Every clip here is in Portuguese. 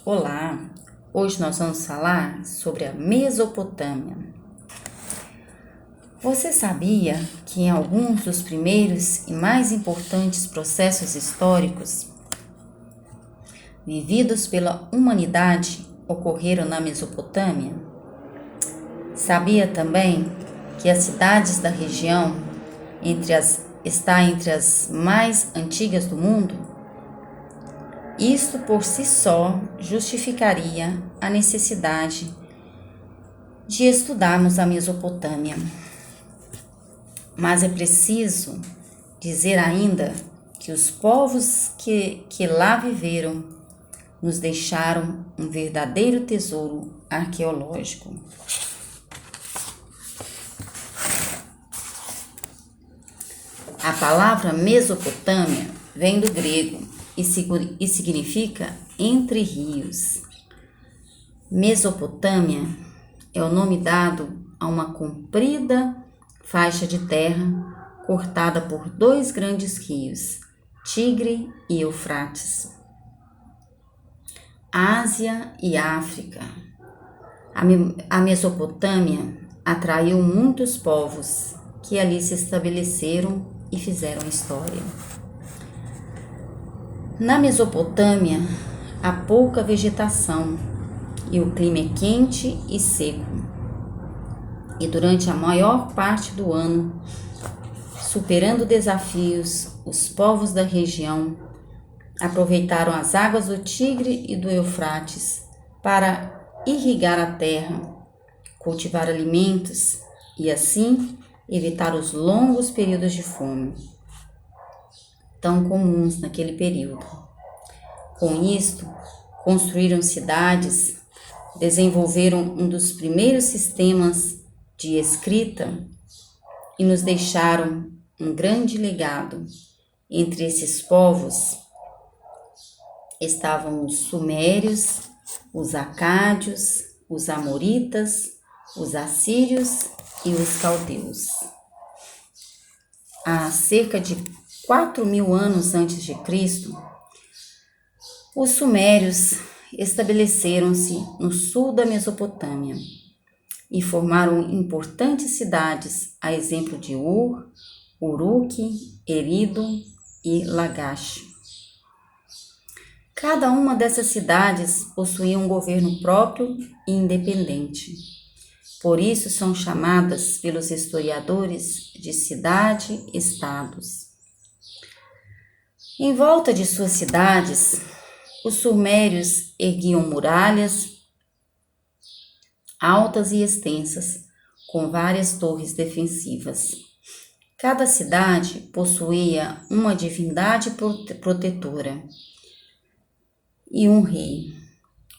Olá! Hoje nós vamos falar sobre a Mesopotâmia. Você sabia que em alguns dos primeiros e mais importantes processos históricos vividos pela humanidade ocorreram na Mesopotâmia? Sabia também que as cidades da região está entre as mais antigas do mundo? Isto por si só justificaria a necessidade de estudarmos a Mesopotâmia. Mas é preciso dizer ainda que os povos que lá viveram nos deixaram um verdadeiro tesouro arqueológico. A palavra Mesopotâmia vem do grego e significa entre rios. Mesopotâmia é o nome dado a uma comprida faixa de terra cortada por dois grandes rios, Tigre e Eufrates. Ásia e África. A Mesopotâmia atraiu muitos povos que ali se estabeleceram e fizeram história. Na Mesopotâmia há pouca vegetação e o clima é quente e seco. E durante a maior parte do ano, superando desafios, os povos da região aproveitaram as águas do Tigre e do Eufrates para irrigar a terra, cultivar alimentos e assim evitar os longos períodos de fome tão comuns naquele período. Com isto, construíram cidades, desenvolveram um dos primeiros sistemas de escrita e nos deixaram um grande legado. Entre esses povos estavam os sumérios, os acádios, os amoritas, os assírios e os caldeus. Há cerca de 4.000 anos antes de Cristo, os sumérios estabeleceram-se no sul da Mesopotâmia e formaram importantes cidades, a exemplo de Ur, Uruk, Erido e Lagash. Cada uma dessas cidades possuía um governo próprio e independente. Por isso são chamadas pelos historiadores de cidade-estados. Em volta de suas cidades, os sumérios erguiam muralhas altas e extensas, com várias torres defensivas. Cada cidade possuía uma divindade protetora e um rei.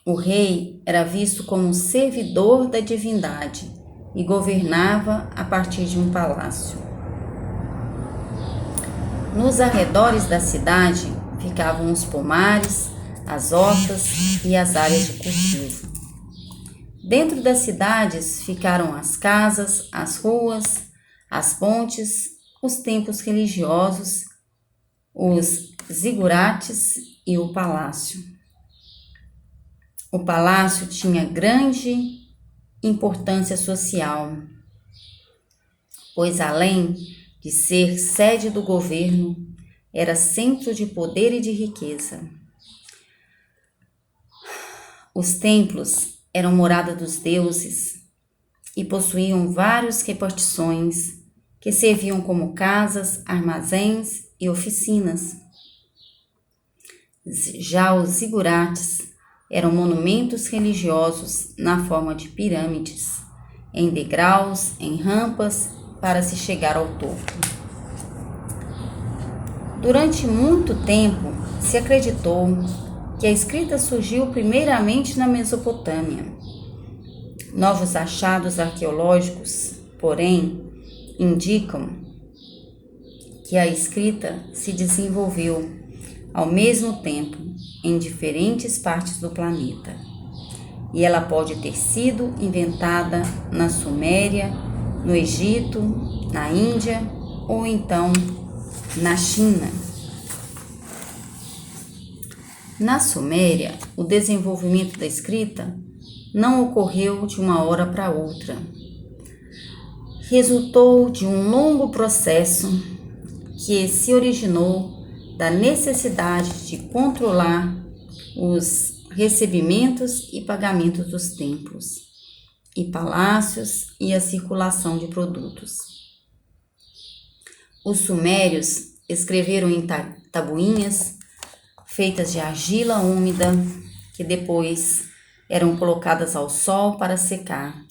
O rei era visto como um servidor da divindade e governava a partir de um palácio. Nos arredores da cidade ficavam os pomares, as hortas e as áreas de cultivo. Dentro das cidades ficaram as casas, as ruas, as pontes, os templos religiosos, os zigurates e o palácio. O palácio tinha grande importância social, pois além de ser sede do governo, era centro de poder e de riqueza. Os templos eram morada dos deuses e possuíam várias repartições que serviam como casas, armazéns e oficinas. Já os zigurates eram monumentos religiosos na forma de pirâmides, em degraus, em rampas, para se chegar ao topo. Durante muito tempo, se acreditou que a escrita surgiu primeiramente na Mesopotâmia. Novos achados arqueológicos, porém, indicam que a escrita se desenvolveu ao mesmo tempo em diferentes partes do planeta. E ela pode ter sido inventada na Suméria, no Egito, na Índia ou então na China. Na Suméria, o desenvolvimento da escrita não ocorreu de uma hora para outra. Resultou de um longo processo que se originou da necessidade de controlar os recebimentos e pagamentos dos templos e palácios e a circulação de produtos. Os sumérios escreveram em tabuinhas feitas de argila úmida que depois eram colocadas ao sol para secar.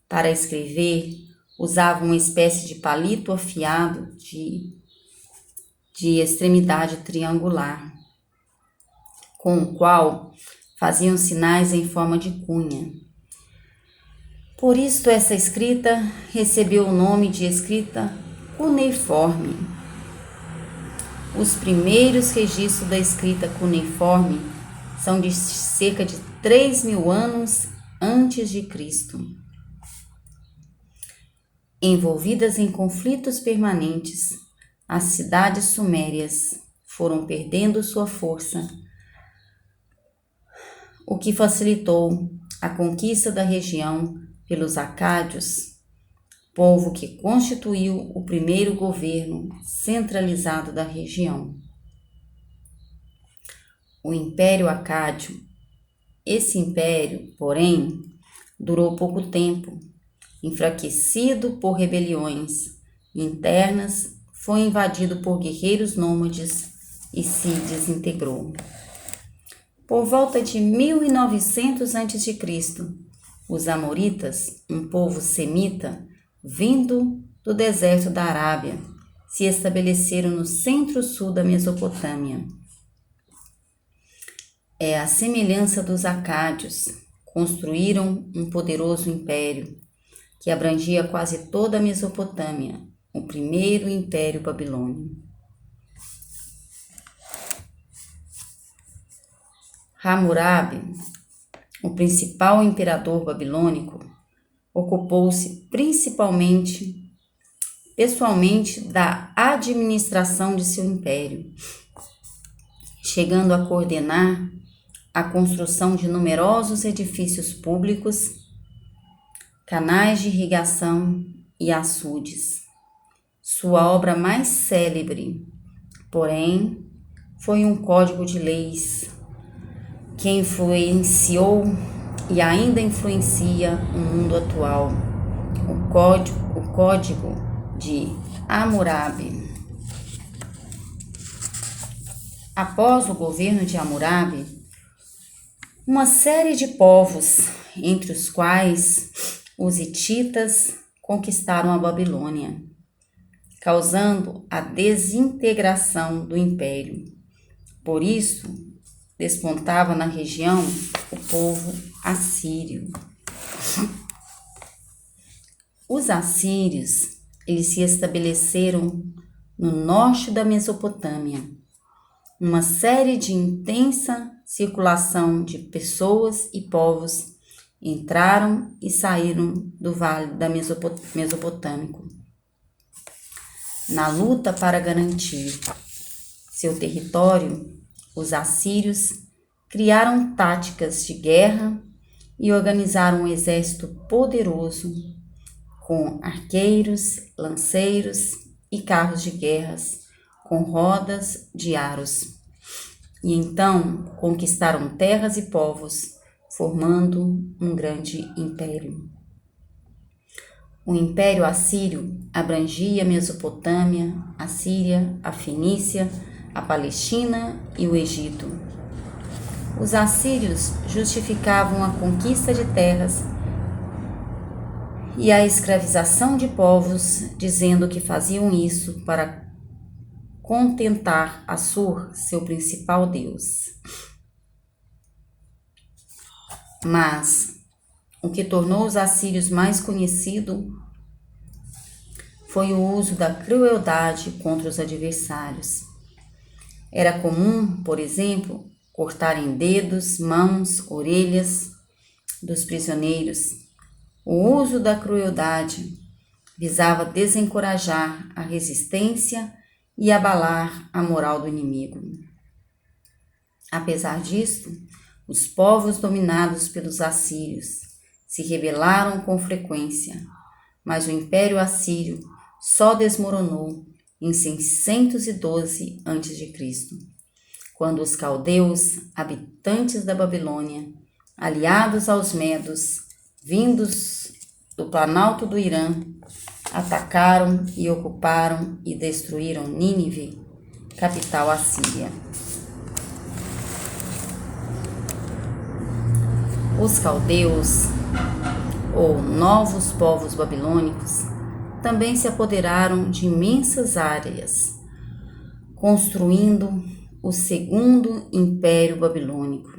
Para escrever, usavam uma espécie de palito afiado de extremidade triangular, com o qual faziam sinais em forma de cunha. Por isto, essa escrita recebeu o nome de escrita cuneiforme. Os primeiros registros da escrita cuneiforme são de cerca de 3.000 anos antes de Cristo. Envolvidas em conflitos permanentes, as cidades sumérias foram perdendo sua força, o que facilitou a conquista da região pelos acádios, povo que constituiu o primeiro governo centralizado da região. O Império Acádio. Esse império, porém, durou pouco tempo. Enfraquecido por rebeliões internas, foi invadido por guerreiros nômades e se desintegrou. Por volta de 1900 a.C., os amoritas, um povo semita, vindo do deserto da Arábia, se estabeleceram no centro-sul da Mesopotâmia. É a semelhança dos acádios, construíram um poderoso império que abrangia quase toda a Mesopotâmia, o primeiro império babilônio. Hammurabi, o principal imperador babilônico, ocupou-se pessoalmente da administração de seu império, chegando a coordenar a construção de numerosos edifícios públicos, canais de irrigação e açudes. Sua obra mais célebre, porém, foi um código de leis que influenciou e ainda influencia o mundo atual, o Código de Hammurabi. Após o governo de Hammurabi, uma série de povos, entre os quais os hititas, conquistaram a Babilônia, causando a desintegração do império. Por isso, despontava na região o povo assírio. Os assírios, eles se estabeleceram no norte da Mesopotâmia. Uma série de intensa circulação de pessoas e povos entraram e saíram do vale da Mesopotâmico, na luta para garantir seu território. Os assírios criaram táticas de guerra e organizaram um exército poderoso com arqueiros, lanceiros e carros de guerras com rodas de aros. E então conquistaram terras e povos, formando um grande império. O Império Assírio abrangia a Mesopotâmia, a Síria, a Fenícia, a Palestina e o Egito. Os assírios justificavam a conquista de terras e a escravização de povos, dizendo que faziam isso para contentar Assur, seu principal deus. Mas o que tornou os assírios mais conhecidos foi o uso da crueldade contra os adversários. Era comum, por exemplo, cortarem dedos, mãos, orelhas dos prisioneiros. O uso da crueldade visava desencorajar a resistência e abalar a moral do inimigo. Apesar disto, os povos dominados pelos assírios se rebelaram com frequência, mas o Império Assírio só desmoronou em 612 a.C., quando os caldeus, habitantes da Babilônia, aliados aos medos, vindos do planalto do Irã, atacaram e ocuparam e destruíram Nínive, capital assíria. Os caldeus, ou novos povos babilônicos, também se apoderaram de imensas áreas, construindo o segundo Império Babilônico.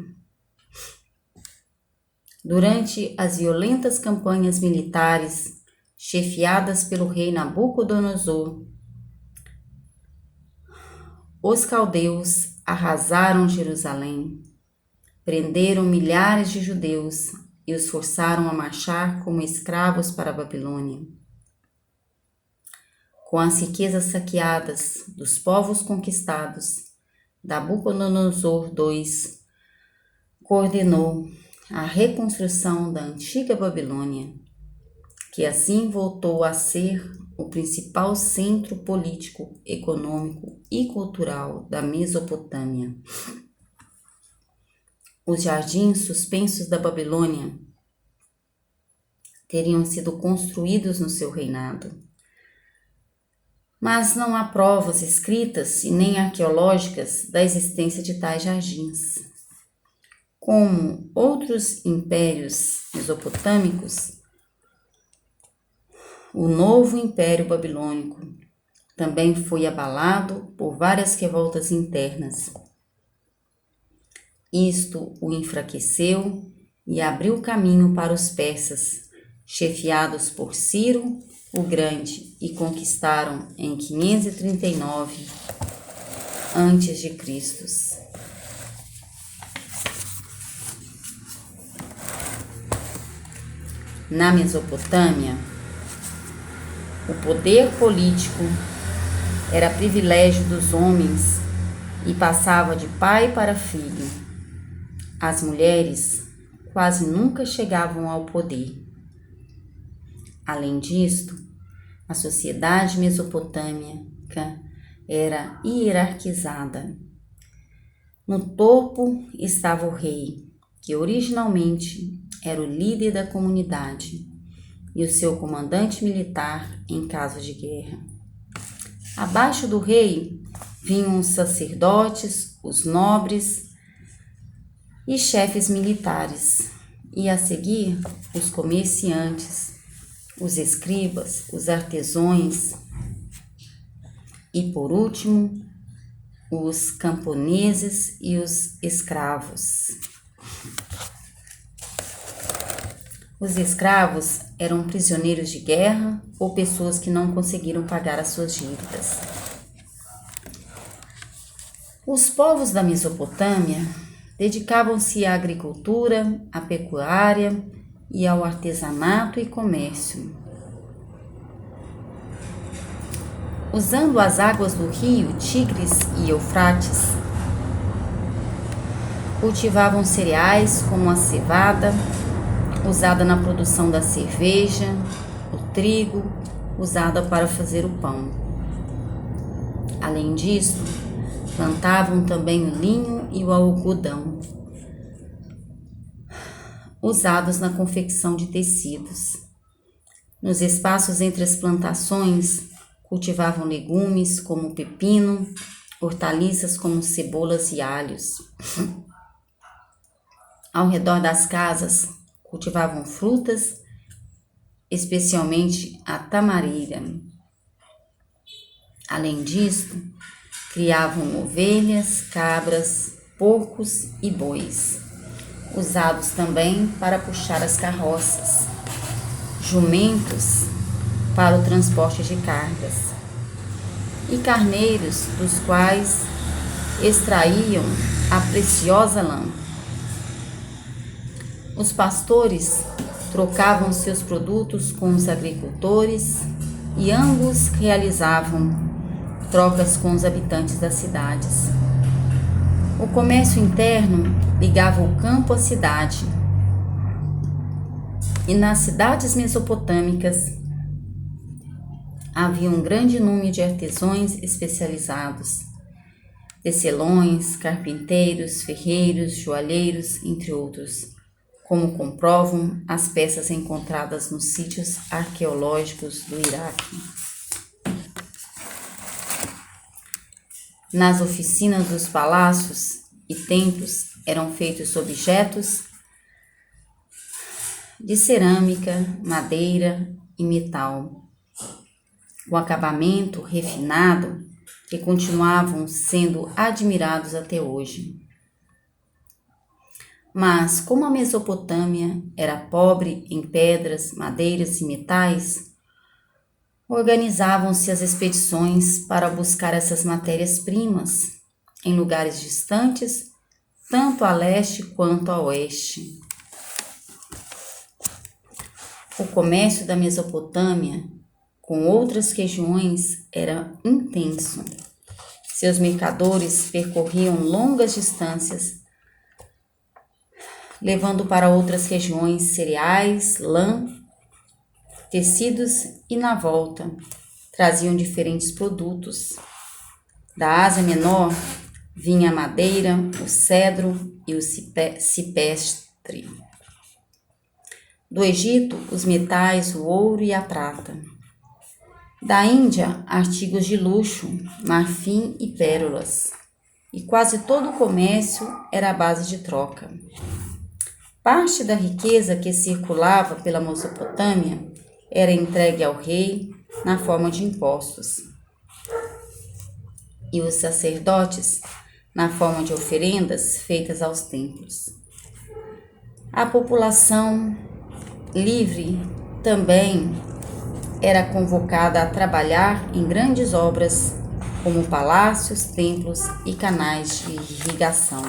Durante as violentas campanhas militares chefiadas pelo rei Nabucodonosor, os caldeus arrasaram Jerusalém, prenderam milhares de judeus e os forçaram a marchar como escravos para a Babilônia. Com as riquezas saqueadas dos povos conquistados, Nabucodonosor II coordenou a reconstrução da antiga Babilônia, que assim voltou a ser o principal centro político, econômico e cultural da Mesopotâmia. Os jardins suspensos da Babilônia teriam sido construídos no seu reinado, mas não há provas escritas e nem arqueológicas da existência de tais jardins. Como outros impérios mesopotâmicos, o novo Império Babilônico também foi abalado por várias revoltas internas. Isto o enfraqueceu e abriu caminho para os persas, chefiados por Ciro o Grande, e conquistaram em 539 a.C. Na Mesopotâmia, o poder político era privilégio dos homens e passava de pai para filho. As mulheres quase nunca chegavam ao poder. Além disto, a sociedade mesopotâmica era hierarquizada. No topo estava o rei, que originalmente era o líder da comunidade, e o seu comandante militar em caso de guerra. Abaixo do rei vinham os sacerdotes, os nobres e chefes militares, e a seguir os comerciantes, os escribas, os artesãos e, por último, os camponeses e os escravos. Os escravos eram prisioneiros de guerra ou pessoas que não conseguiram pagar as suas dívidas. Os povos da Mesopotâmia dedicavam-se à agricultura, à pecuária e ao artesanato e comércio. Usando as águas do rio Tigres e Eufrates, cultivavam cereais como a cevada, usada na produção da cerveja, o trigo, usada para fazer o pão. Além disso, plantavam também o linho e o algodão, usados na confecção de tecidos. Nos espaços entre as plantações, cultivavam legumes como pepino, hortaliças como cebolas e alhos. Ao redor das casas, cultivavam frutas, especialmente a tamareira. Além disso, criavam ovelhas, cabras, porcos e bois, usados também para puxar as carroças, jumentos para o transporte de cargas, e carneiros, dos quais extraíam a preciosa lã. Os pastores trocavam seus produtos com os agricultores e ambos realizavam trocas com os habitantes das cidades. O comércio interno ligava o campo à cidade. E nas cidades mesopotâmicas havia um grande número de artesãos especializados, tecelões, carpinteiros, ferreiros, joalheiros, entre outros, como comprovam as peças encontradas nos sítios arqueológicos do Iraque. Nas oficinas dos palácios e templos eram feitos objetos de cerâmica, madeira e metal, com acabamento refinado que continuavam sendo admirados até hoje. Mas como a Mesopotâmia era pobre em pedras, madeiras e metais, organizavam-se as expedições para buscar essas matérias-primas em lugares distantes, tanto a leste quanto a oeste. O comércio da Mesopotâmia com outras regiões era intenso. Seus mercadores percorriam longas distâncias, levando para outras regiões cereais, lã, tecidos e, na volta, traziam diferentes produtos. Da Ásia Menor vinha a madeira, o cedro e o cipestre. Do Egito, os metais, o ouro e a prata. Da Índia, artigos de luxo, marfim e pérolas. E quase todo o comércio era à base de troca. Parte da riqueza que circulava pela Mesopotâmia era entregue ao rei na forma de impostos, e os sacerdotes na forma de oferendas feitas aos templos. A população livre também era convocada a trabalhar em grandes obras, como palácios, templos e canais de irrigação.